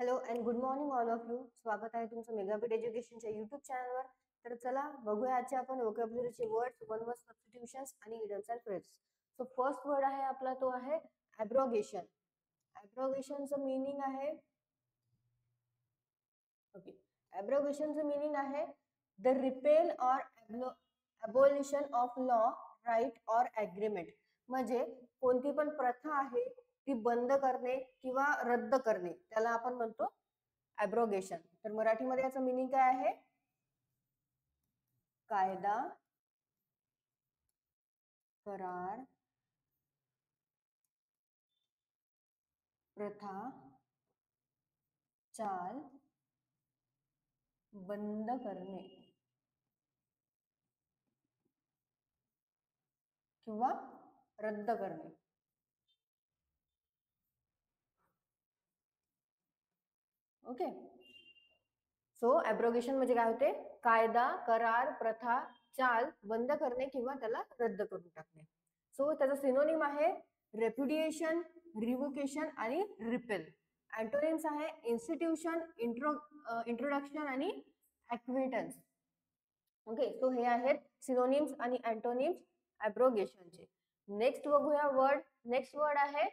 Hello and good morning all of you. स्वागत आहे तुमचं मेगाबिट एज्युकेशनच्या युट्यूब चॅनलवर. तर चला बघूया आजचे आपण व्होकॅब्युलरीचे वर्ड्स, वन वर्ड सबस्टिट्यूशन्स आणि idioms and phrase. So first word आहे आपला तो आहे ॲब्रोगेशन. ॲब्रोगेशनचं मीनिंग आहे ओके ॲब्रोगेशनचं मीनिंग आहे the repeal or abolition of law, right or agreement. म्हणजे कोणती पण प्रथा आहे ती बंद करणे किंवा रद्द करणे, त्याला आपण म्हणतो ॲब्रोगेशन. तर मराठीमध्ये याचं मीनिंग काय आहे? कायदा, करार, प्रथा, चाल बंद करणे किंवा रद्द करणे. ओके, सो ॲब्रोगेशन म्हणजे काय होते? कायदा, करार, प्रथा, चाल बंद करणे किंवा त्याला रद्द करून टाकणे. सो त्याचा सिनोनिम आहे रेप्युडिएशन, रिव्होकेशन आणि रिपेल. अँटोनिम्स आहे इन्स्टिट्यूशन, इंट्रोडक्शन आणि ॲक्विटन्स. ओके, सो हे आहेत सिनोनिम्स आणि अँटोनिम्स ॲब्रोगेशनचे. नेक्स्ट बघूया वर्ड. नेक्स्ट वर्ड आहे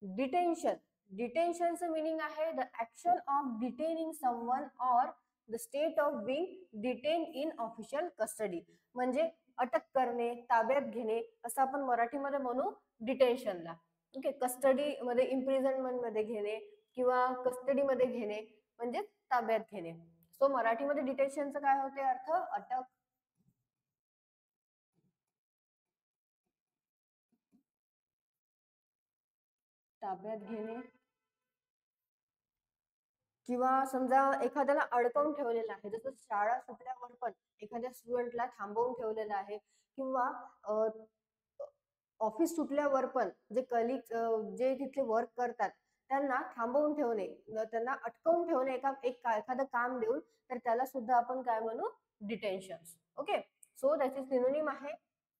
डिटेन्शन. डिटेन्शनचं मीनिंग आहे the action of detaining someone or the state of being detain in official custody. म्हणजे अटक करणे, ताब्यात घेणे असं आपण मराठीमध्ये म्हणू डिटेन्शनला. ओके, कस्टडी मध्ये, इम्प्रिझनमेंट मध्ये घेणे किंवा कस्टडी मध्ये घेणे म्हणजे ताब्यात घेणे. सो मराठीमध्ये डिटेन्शनचं काय होते अर्थ? अटक, ताब्यात घेणे किंवा समजा एखाद्याला अडकवून ठेवलेलं आहे, जसं शाळा सुटल्यावर पण एखाद्या स्टुडंटला थांबवून ठेवलेलं आहे किंवा ऑफिस सुटल्यावर पण जे कलिग जे तिथले वर्क करतात त्यांना थांबवून ठेवणे, त्यांना अटकवून ठेवणे एखादं काम देऊन, तर त्याला सुद्धा आपण काय म्हणू? डिटेन्शन. ओके, सो त्याचे सिनोनिम आहे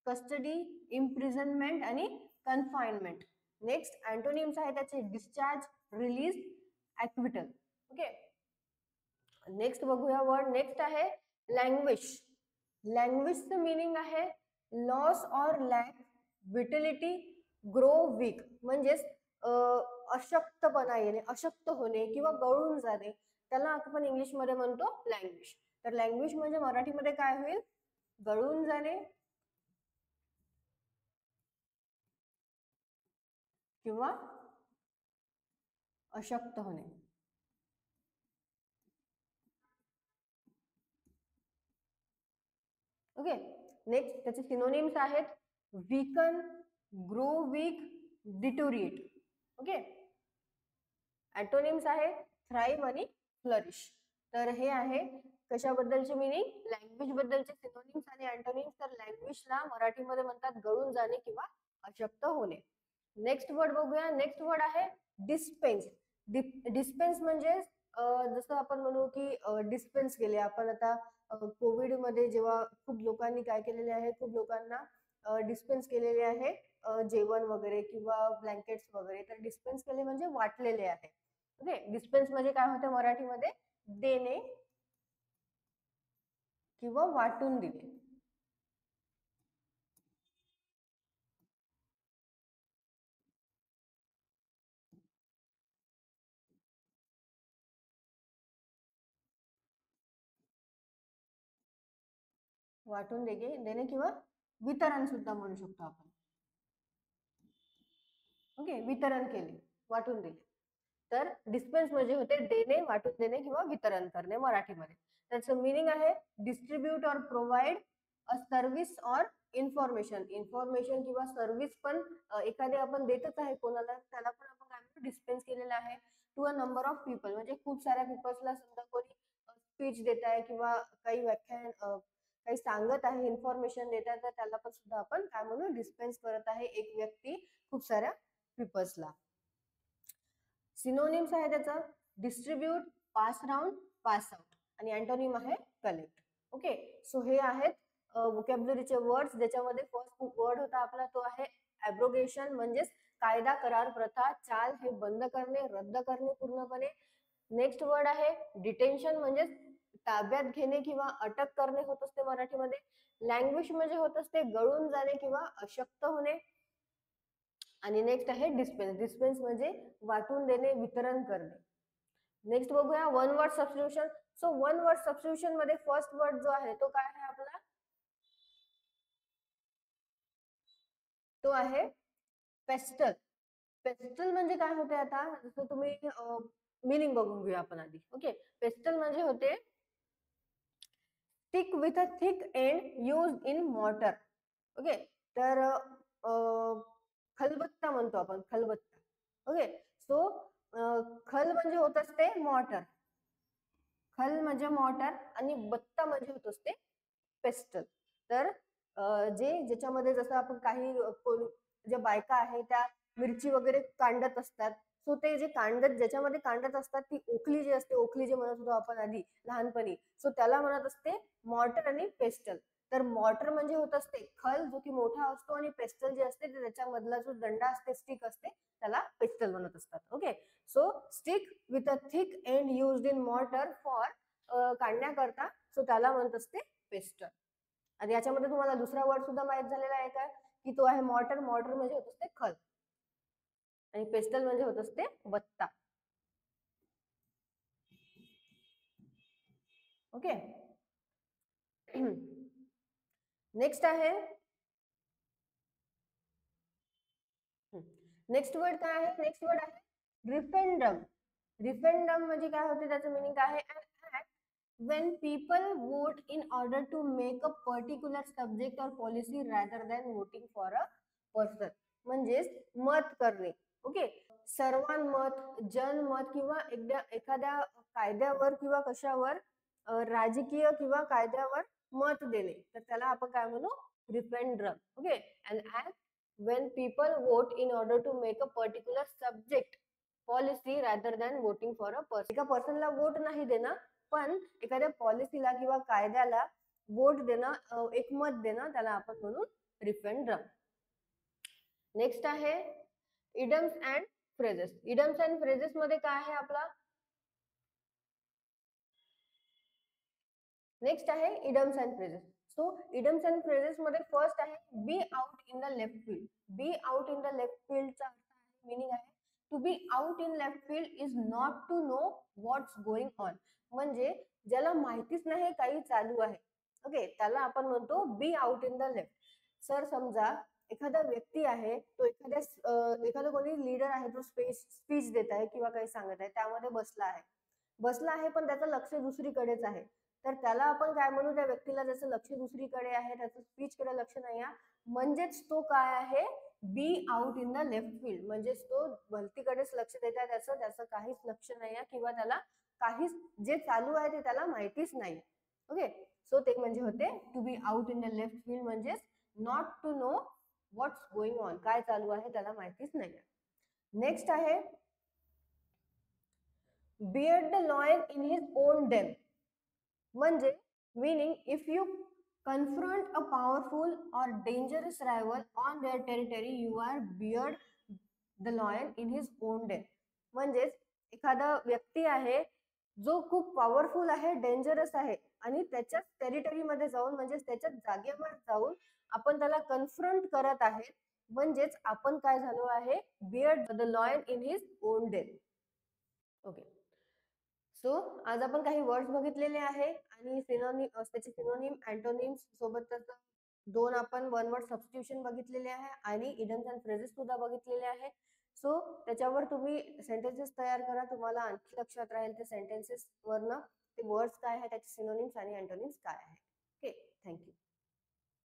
कस्टडी, इम्प्रिझनमेंट आणि कन्फाइनमेंट. नेक्स्ट अँटोनिम्स आहे त्याचे discharge, release, acquittal. Okay, next बघूया वर्ड. नेक्स्ट आहे लँग्वेज. लँग्वेजचं मीनिंग आहे loss or lack, vitality, grow weak. म्हणजेच अशक्तपणा येणे, अशक्त होणे किंवा गळून जाणे, त्याला आपण इंग्लिशमध्ये म्हणतो लँग्वेज. तर लँग्वेज म्हणजे मराठीमध्ये काय होईल? गळून जाणे किंवा अशक्त होणे. ओके, नेक्स्ट त्याचे सिनोनिम्स आहेत weaken, grow weak, deteriorate. Okay, antonyms आहे थ्राईव्ह आणि फ्लरिश. तर हे आहे कशाबद्दलचे मीनिंग? लँग्वेज बद्दलचे सिनोनिम्स आणि अँटोनिम्स. तर लँग्वेजला मराठीमध्ये म्हणतात गळून जाणे किंवा अशक्त होणे. नेक्स्ट वर्ड बघूया. नेक्स्ट वर्ड आहे डिस्पेन्स. डिस्पेन्स म्हणजे जसं आपण म्हणू की डिस्पेन्स केले आपण. आता कोविड मध्ये जेव्हा खूप लोकांनी काय केलेले आहे, खूप लोकांना डिस्पेन्स केलेले आहे जेवण वगैरे किंवा ब्लँकेट्स वगैरे. तर डिस्पेन्स केले म्हणजे वाटलेले आहे. ओके, डिस्पेन्स म्हणजे काय होते मराठीमध्ये? देणे किंवा वाटून दिले. वाटून देणे किंवा वितरण सुद्धा म्हणू शकतो आपण. ओके, वितरण केले, वाटून दिले. तर डिस्पेन्स म्हणजे होते देणे, वाटून देणे किंवा वितरण करणे मराठीमध्ये. त्याचं मीनिंग आहे distribute or provide a service or information. Information किंवा सर्व्हिस पण एखादी आपण देतच आहे कोणाला, त्याला पण आपण काय म्हणतो? डिस्पेन्स केलेला आहे to a number of people. म्हणजे खूप साऱ्या पीपल्सला समजा कोणी स्पीच देत आहे किंवा काही व्याख्यान काही सांगत आहे, इन्फॉर्मेशन देत आहे, तर त्याला पण सुद्धा आपण काय म्हणू? डिस्पेन्स करत आहे एक व्यक्ती खूप साऱ्या पीपल्सला. सिनोनिम्स आहे त्याचं distribute, pass round, pass out आणि अँटोनिम आहे कलेक्ट. ओके, सो हे आहेत व्होकॅब्युलरीचे वर्ड्स. ज्याच्यामध्ये फर्स्ट वर्ड होता आपला तो आहे ॲब्रोगेशन. म्हणजेच कायदा, करार, प्रथा, चाल हे बंद करणे, रद्द करणे पूर्णपणे. नेक्स्ट वर्ड आहे डिटेन्शन, म्हणजे ताब्यात घेणे किंवा अटक करणे होत असते मराठीमध्ये. लँग्वेज म्हणजे होत असते गळून जाणे किंवा अशक्त होणे. आणि नेक्स्ट आहे डिस्पेन्स. डिस्पेन्स म्हणजे वाटून देणे, वितरण करणे. नेक्स्ट बघूया one word substitution. So one word substitution मध्ये फर्स्ट वर्ड जो आहे तो काय आहे आपला, तो आहे पेस्टल. पेस्टल म्हणजे काय होते, आता जसं तुम्ही मिनिंग बघून घेऊया आपण आधी. ओके, पेस्टल म्हणजे होते thick with a thick end use in mortar. Okay, तर खलबत्ता म्हणतो आपण, खलबत्ता. ओके, सो खल म्हणजे होत असते मॉर्टर, खल म्हणजे मॉर्टर, आणि बत्ता म्हणजे होत असते पेस्टल. तर ज्याच्यामध्ये जसं आपण काही ज्या बायका आहे त्या मिरची वगैरे कांडत असतात, सो ते जे कांडत, ज्याच्यामध्ये कांडत असतात ती ओखली जी असते, ओखली जे म्हणत होतो आपण आधी लहानपणी, सो त्याला म्हणत असते मॉर्टर आणि पेस्टल. तर मॉर्टर म्हणजे होत असते खल, जो की मोठा असतो, आणि पेस्टल जे असते त्याच्यामधला जो दंडा असते, स्टिक असते, त्याला पेस्टल म्हणत असतात. Okay, so stick with a thick end used in mortar for काढण्याकरता, सो त्याला म्हणत असते पेस्टल. आणि याच्यामध्ये तुम्हाला दुसरा वर्ड सुद्धा माहित झालेला आहे का, की तो आहे मॉर्टर. मॉर्टर म्हणजे होत असते खल, आणि पेस्टल म्हणजे होत असते बत्ता. ओके, नेक्स्ट आहे, नेक्स्ट वर्ड काय आहे, नेक्स्ट वर्ड आहे रिफेंडम. रिफेंडम म्हणजे काय होते, त्याचं मिनिंग काय आहे, an act when people vote in order to make a particular subject or policy rather than voting for a person. म्हणजेच मत करणे. ओके, सर्वांमत, जनमत, किंवा एखाद्या कायद्यावर किंवा कशावर, राजकीय किंवा कायद्यावर मत देणे, तर त्याला आपण काय म्हणू, referendum. Okay, an act when people vote in order to make a particular subject policy rather than voting for a person. एका पर्सनला वोट नाही देणं, पण एखाद्या पॉलिसीला किंवा कायद्याला वोट देणं, एक मत देणं, त्याला आपण म्हणू रिफेंडम. नेक्स्ट आहे idioms and phrases. Idioms and phrases मध्ये काय आहे आपला, नेक्स्ट आहे idioms and phrases. So idioms and phrases मध्ये फर्स्ट आहे be out in the left field. Be out in the left फील्डचा अर्थ आहे, मिनिंग आहे to be out in left field is not to know what's going on. म्हणजे ज्याला माहितीच नाही काही चालू आहे, ओके, त्याला आपण म्हणतो बी out in the left. Sir समजा एखादा व्यक्ती आहे, तो एखादा कोणी लीडर आहे, तो स्पीच देत आहे किंवा काही सांगत आहे, त्यामध्ये बसला आहे पण त्याचं लक्ष दुसरीकडेच आहे, तर त्याला आपण काय म्हणू, त्या व्यक्तीला ज्याचं लक्ष दुसरीकडे आहे, त्याचं स्पीच कडे लक्ष नाही आहे, म्हणजेच तो काय आहे, be out in the left field. म्हणजेच तो भलतीकडेच लक्ष देत आहे, त्याचं काहीच लक्ष नाही आहे, किंवा त्याला काहीच जे चालू आहे ते त्याला माहितीच नाही. ओके, सो ते म्हणजे होते to be out in the left field, म्हणजेच not to know what's going on, काय चालू आहे त्याला माहितीच नाही. नेक्स्ट आहे beard the lion in his own den. म्हणजे meaning if you confront a powerful or dangerous rival on their territory you are beard the lion in his own den. म्हणजेच एखादा व्यक्ती आहे जो खूप पॉवरफुल आहे, डेंजरस आहे, आणि त्याच्याच टेरिटरी मध्ये जाऊन, म्हणजेच त्याच्याच जागेवर जाऊन आपण त्याला कन्फ्रंट करत आहे, म्हणजेच आपण काय झालो आहे, beard the lion in his own den. Okay, so आज आपण काही वर्ड्स बघितलेले आहे, आणि त्याचे सिनोनिम, अँटोनिम्स सोबतच दोन आपण वन वर्ड सबस्टिट्यूशन बघितलेले आहे, आणि इडम्स अँड फ्रेजेस सुद्धा बघितलेले आहे. सो त्याच्यावर तुम्ही सेंटेन्सेस तयार करा, तुम्हाला आणखी लक्षात राहील ते सेंटेन्सेस वरनं ते वर्ड्स काय आहे, त्याचे सिनोनिम्स आणि अँटोनिम्स काय आहे. Okay, thank you.